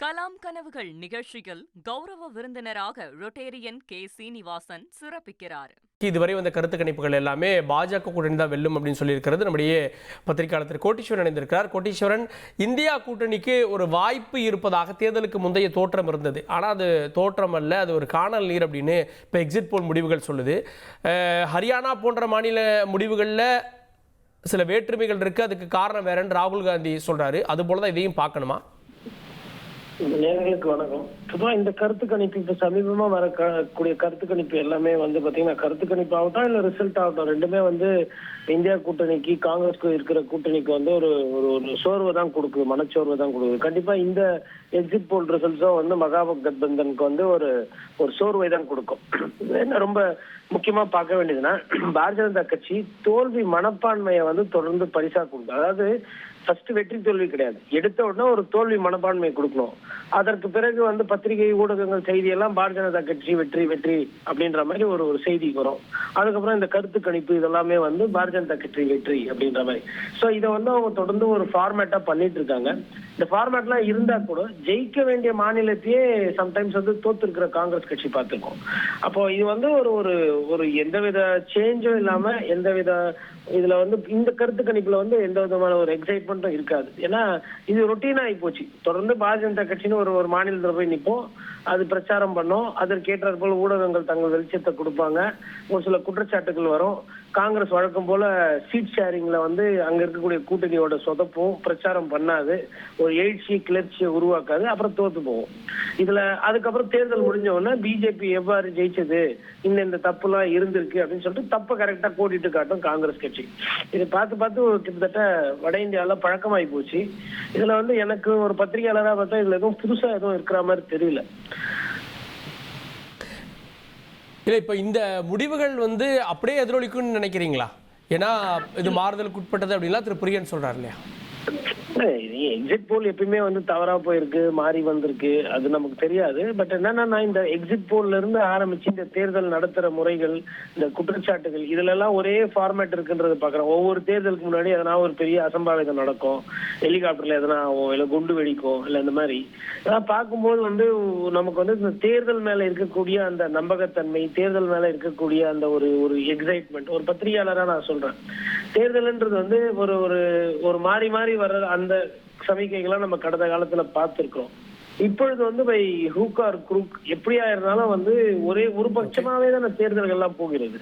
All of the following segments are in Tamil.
கலாம் கனவுகள் நிகழ்ச்சியில் கௌரவ விருந்தினராக ரொட்டேரியன் கே. சீனிவாசன் சிறப்பிக்கிறார். இதுவரை வந்த கருத்து கணிப்புகள் எல்லாமே பாஜக கூட்டணி தான் வெல்லும் அப்படின்னு சொல்லியிருக்கிறது. நம்முடைய பத்திரிகையாளர் திரு கோட்டீஸ்வரன் இணைந்திருக்கிறார். கோட்டீஸ்வரன், இந்தியா கூட்டணிக்கு ஒரு வாய்ப்பு இருப்பதாக தேர்தலுக்கு முந்தைய தோற்றம் இருந்தது. ஆனால் அது தோற்றம் அல்ல, அது ஒரு காணல் நீர் அப்படின்னு இப்போ எக்ஸிட் போல் முடிவுகள் சொல்லுது. ஹரியானா போன்ற மாநில முடிவுகளில் சில வேற்றுமைகள் இருக்குது, அதுக்கு காரணம் வேறன்னு ராகுல் காந்தி சொல்கிறாரு. அதுபோல தான் இதையும் பார்க்கணுமா? நேயர்களுக்கு வணக்கம். பொதுவாக இந்த கருத்து கணிப்பு இப்ப சமீபமா வரக்கூடிய கருத்து கணிப்பு எல்லாமே பாத்தீங்கன்னா, கருத்து கணிப்பு ஆகட்டும் இல்ல ரிசல்ட் ஆகட்டும், ரெண்டுமே இந்தியா கூட்டணிக்கு காங்கிரஸ்க்கு இருக்கிற கூட்டணிக்கு ஒரு ஒரு சோர்வை தான் கொடுக்குது, மனச்சோர்வை தான் கொடுக்குது. கண்டிப்பா இந்த எக்ஸிட் போல் ரிசல்ட்ஸும் மகாகட்பந்தனுக்கு ஒரு ஒரு சோர்வை தான் கொடுக்கும். என்ன ரொம்ப முக்கியமா பார்க்க வேண்டியதுன்னா, பாரதிய ஜனதா கட்சி தோல்வி மனப்பான்மையை தொடர்ந்து பரிசா கொடுக்கும். அதாவது ஃபர்ஸ்ட் வெற்றி தோல்வி கிடையாது, எடுத்த உடனே ஒரு தோல்வி மனப்பான்மை கொடுக்கணும். அதற்கு பிறகு பத்திரிகை ஊடகங்கள் செய்தியெல்லாம் பாரதிய ஜனதா கட்சி வெற்றி வெற்றி அப்படின்ற மாதிரி ஒரு ஒரு செய்தி வரும். அதுக்கப்புறம் இந்த கருத்து கணிப்பு இதெல்லாமே பாரதிய ஜனதா கட்சி வெற்றி அப்படின்ற மாதிரி. ஸோ இதை அவங்க தொடர்ந்து ஒரு ஃபார்மேட்டா பண்ணிட்டு இருக்காங்க. இந்த ஃபார்மேட்லாம் இருந்தா கூட ஜெயிக்க வேண்டிய மாநிலத்தையே சம்டைம்ஸ் தோத்து இருக்கிற காங்கிரஸ் கட்சி பார்த்துருக்கோம். அப்போ இது ஒரு ஒரு ஒரு எந்தவித சேஞ்சும் இல்லாம, எந்தவித இதுல இந்த கருத்து கணிப்புல எந்த விதமான ஒரு எக்ஸைட்மெண்ட்டும் இருக்காது. ஏன்னா இது ரொட்டீனா ஆகி போச்சு. தொடர்ந்து பாரதிய ஜனதா கட்சின்னு ஒரு ஒரு மாநிலத்தில் போய் நிற்போம், அது பிரச்சாரம் பண்ணோம், அதற்கேற்றாற் போல ஊடகங்கள் தங்கள் வெளிச்சத்தை கொடுப்பாங்க, ஒரு சில குற்றச்சாட்டுகள் வரும். காங்கிரஸ் வழக்கம் போல சீட் ஷேரிங்ல அங்க இருக்கக்கூடிய கூட்டணியோட சொதப்பும், பிரச்சாரம் பண்ணாது, ஒரு எழுச்சி கிளர்ச்சியை உருவாக்காது, அப்புறம் தோத்து போவோம். இதுல அதுக்கப்புறம் தேர்தல் முடிஞ்ச உடனே பிஜேபி எவ்வாறு ஜெயிச்சது, இந்த தப்புலாம் இருந்திருக்கு அப்படின்னு சொல்லிட்டு தப்பை கரெக்டா கோடிட்டு காட்டும் காங்கிரஸ் கட்சி. இதை பார்த்து பார்த்து கிட்டத்தட்ட வட இந்தியால பழக்கமாயி போச்சு. இதுல எனக்கு ஒரு பத்திரிகையாளராக பார்த்தா இதுல எதுவும் புதுசா எதுவும் இருக்கிற மாதிரி தெரியல. இல்லை, இப்போ இந்த முடிவுகள் அப்படியே எதிரொலிக்கும்னு நினைக்கிறீங்களா? ஏன்னா இது மாறுதலுக்கு உட்பட்டது அப்படின்லாம் திரு பிரியன் சொல்றாரு இல்லையா? எக்ஸிட் போல் எப்பயுமே தவறா போயிருக்கு, மாறி வந்திருக்கு, அது நமக்கு தெரியாது. பட் என்னன்னா, இந்த எக்ஸிட் போல்ல இருந்து ஆரம்பிச்சு இந்த தேர்தல் நடத்துற முறைகள், இந்த குற்றச்சாட்டுகள், இதுல எல்லாம் ஒரே ஃபார்மேட் இருக்குன்றது பாக்குறோம். ஒவ்வொரு தேர்தலுக்கு முன்னாடி எதனா ஒரு பெரிய அசம்பாவிதம் நடக்கும், ஹெலிகாப்டர்ல எதனா ஆகும், இல்ல குண்டு வெடிக்கும், இல்ல இந்த மாதிரி இதெல்லாம் பார்க்கும்போது நமக்கு இந்த தேர்தல் மேல இருக்கக்கூடிய அந்த நம்பகத்தன்மை, தேர்தல் மேல இருக்கக்கூடிய அந்த ஒரு ஒரு எக்ஸைட்மெண்ட், ஒரு பத்திரிகையாளரா நான் சொல்றேன், தேர்தல்ன்றது ஒரு ஒரு ஒரு மாறி மாறி வர்ற அந்த சமிக்கைகளை நம்ம கடந்த காலத்துல பார்த்திருக்கிறோம். இப்பொழுது பை ஹூக் ஆர் குரூக் எப்படியா இருந்தாலும் ஒரே ஒரு பட்சமாவே தான் தேர்தல்கள் எல்லாம் போகிறது.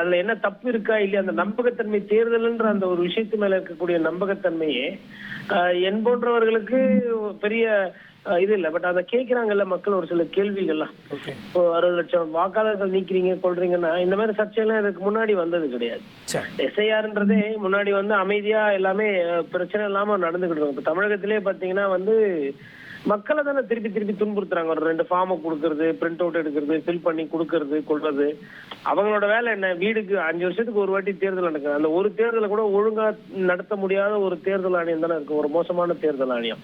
அதுல என்ன தப்பு இருக்கா இல்லையா, அந்த நம்பகத்தன்மை, தேர்தல்ன்ற அந்த ஒரு விஷயத்து மேல இருக்கக்கூடிய நம்பகத்தன்மையே என் போன்றவர்களுக்கு பெரிய இது இல்லை. பட் அதை கேட்கிறாங்கல்ல மக்கள், ஒரு சில கேள்விகள்லாம். இப்போ 60 லட்சம் வாக்காளர்கள் நீக்கிறீங்க கொள்றீங்கன்னா, இந்த மாதிரி சர்ச்சைலாம் இதுக்கு முன்னாடி வந்தது கிடையாது. எஸ்ஐஆர்ன்றதே முன்னாடி அமைதியா எல்லாமே பிரச்சனை இல்லாம நடந்துகிட்டு இருக்கும். இப்ப தமிழகத்திலே பாத்தீங்கன்னா மக்களை தானே திருப்பி திருப்பி துன்புறுத்துறாங்க. ஒரு 2 ஃபார்மை கொடுக்கறது, பிரிண்ட் அவுட் எடுக்கிறது, ஃபில் பண்ணி கொடுக்கறது, கொள்றது. அவங்களோட வேலை என்ன? வீடுக்கு 5 வருஷத்துக்கு ஒரு வாட்டி தேர்தல் நடக்குது. அந்த ஒரு தேர்தலை கூட ஒழுங்கா நடத்த முடியாத ஒரு தேர்தல் ஆணையம் தானே இருக்கு, ஒரு மோசமான தேர்தல் ஆணையம்.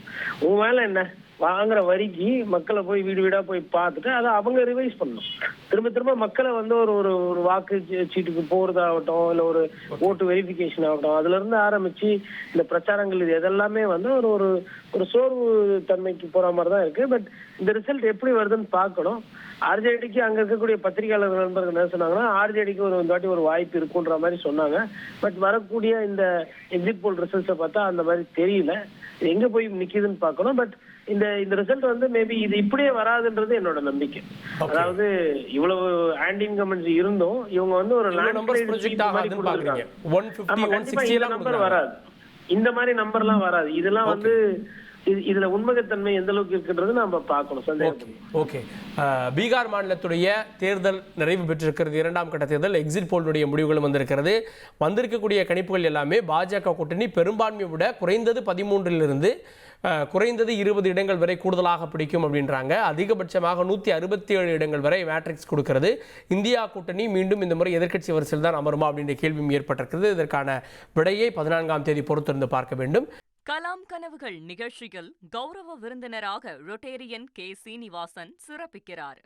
உன் வேலை என்ன? வாங்குற வரிக்கு மக்களை போய் வீடு வீடா போய் பார்த்துட்டு அதை அவங்க ரிவைஸ் பண்ணணும். திரும்ப திரும்ப மக்களை ஒரு ஒரு ஒரு வாக்கு சீட்டுக்கு போறதாகட்டும், இல்ல ஒரு ஓட்டு வெரிஃபிகேஷன் ஆகட்டும், அதுல இருந்து ஆரம்பிச்சு இந்த பிரச்சாரங்கள், இது எதெல்லாமே ஒரு ஒரு ஒரு சோர்வு தன்மைக்கு போற மாதிரி தான் இருக்கு. பட் இந்த ரிசல்ட் எப்படி வருதுன்னு பார்க்கணும். ஆர்ஜேடிக்கு அங்க இருக்கக்கூடிய பத்திரிகையாளர் நண்பர்கள் என்ன சொன்னாங்கன்னா, ஆர்ஜேடிக்கு ஒரு வாட்டி ஒரு வாய்ப்பு இருக்குன்ற மாதிரி சொன்னாங்க. பட் வரக்கூடிய இந்த எக்ஸிட் போல் ரிசல்ட்ஸை பார்த்தா அந்த மாதிரி தெரியல. எங்க போய் நிக்குதுன்னு பார்க்கணும். பட் இந்த இந்த ரிசல்ட் மேபி இது இப்படியே வராதுன்றது என்னோட நம்பிக்கை. அதாவது இவ்வளவு ஆன்டி இன்கம்பன்சி இருந்தும் இவங்க ஒரு நம்பர் வராது, இந்த மாதிரி நம்பர்லாம் வராது. இதெல்லாம் இதுல உண்மைத்தன்மை எந்த அளவுக்கு இருக்குன்றது நம்ம பார்க்கணும். ஓகே, பீகார் மாநிலத்துடைய தேர்தல் நிறைவு பெற்றிருக்கிறது. 2ஆம் கட்ட தேர்தல் எக்ஸிட் போலுடைய முடிவுகளும் வந்திருக்கக்கூடிய கணிப்புகள் எல்லாமே பாஜக கூட்டணி பெரும்பான்மையை விட குறைந்தது 13 குறைந்தது 20 இடங்கள் வரை கூடுதலாக பிடிக்கும் அப்படின்றாங்க. அதிகபட்சமாக 167 இடங்கள் வரை மேட்ரிக்ஸ் கொடுக்கிறது. இந்தியா கூட்டணி மீண்டும் இந்த முறை எதிர்க்கட்சி வரிசையில் தான் அமருமா அப்படின்ற கேள்வியும் ஏற்பட்டிருக்கிறது. இதற்கான விடையை 14ஆம் தேதி பொறுத்திருந்து பார்க்க வேண்டும். கலாம் கனவுகள் நிகழ்ச்சியில் கௌரவ விருந்தினராக ரொட்டேரியன் கே. சீனிவாசன் சிறப்பிக்கிறார்.